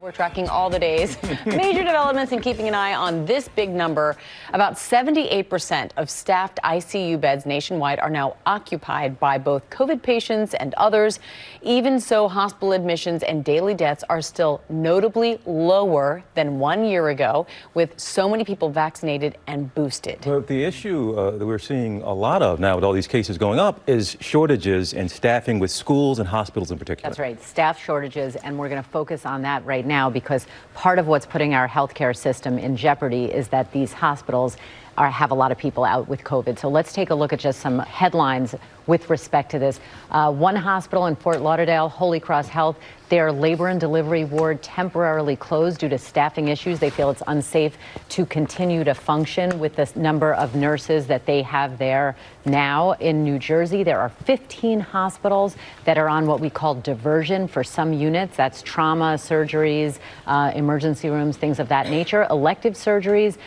We're tracking all the days. Major developments and keeping an eye on this big number. About 78% of staffed ICU beds nationwide are now occupied by both COVID patients and others. Even so, hospital admissions and daily deaths are still notably lower than 1 year ago, with so many people vaccinated and boosted. Well, the issue that we're seeing a lot of now with all these cases going up is shortages in staffing with schools and hospitals in particular. That's right, staff shortages, and we're going to focus on that right now because part of what's putting our healthcare system in jeopardy is that these hospitals have a lot of people out with COVID. So let's take a look at just some headlines with respect to this. One hospital in Fort Lauderdale, Holy Cross Health, their labor and delivery ward temporarily closed due to staffing issues. They feel it's unsafe to continue to function with the number of nurses that they have there now. In New Jersey, there are 15 hospitals that are on what we call diversion for some units. That's trauma, surgeries, emergency rooms, things of that nature. Elective surgeries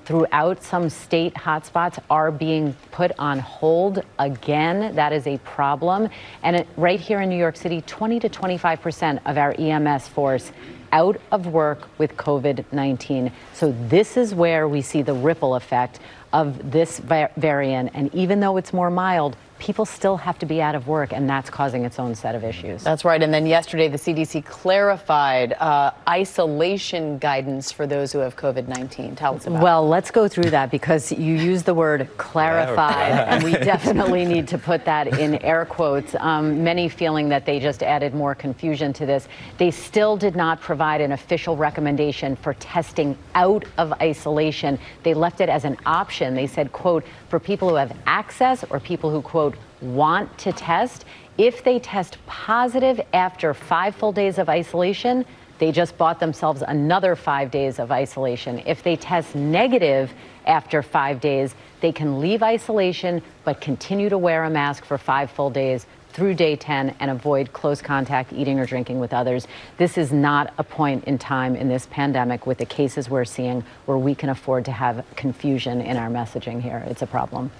throughout some state hotspots are being put on hold again. That is a problem. And right here in New York City, 20 to 25% of our EMS force out of work with COVID-19. So this is where we see the ripple effect of this variant. And even though it's more mild, people still have to be out of work, and that's causing its own set of issues. That's right. And then yesterday, the CDC clarified isolation guidance for those who have COVID-19. Tell us about it. Well, let's go through that because you used the word clarified, and we definitely need to put that in air quotes. Many feeling that they just added more confusion to this. They still did not provide an official recommendation for testing out of isolation. They left it as an option. They said, quote, for people who have access or people who, quote, want to test, if they test positive after 5 full days of isolation, they just bought themselves another 5 days of isolation. If they test negative after 5 days, they can leave isolation but continue to wear a mask for 5 full days through day 10 and avoid close contact eating or drinking with others. This is not a point in time in this pandemic with the cases we're seeing where we can afford to have confusion in our messaging here. It's a problem.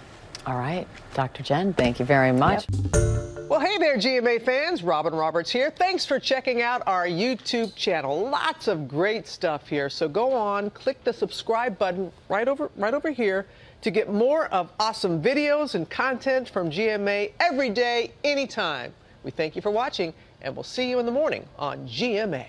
All right, Dr. Jen, thank you very much. Yep. Well, hey there, GMA fans. Robin Roberts here. Thanks for checking out our YouTube channel. Lots of great stuff here. So go on, click the subscribe button right over here to get more of awesome videos and content from GMA every day, anytime. We thank you for watching, and we'll see you in the morning on GMA.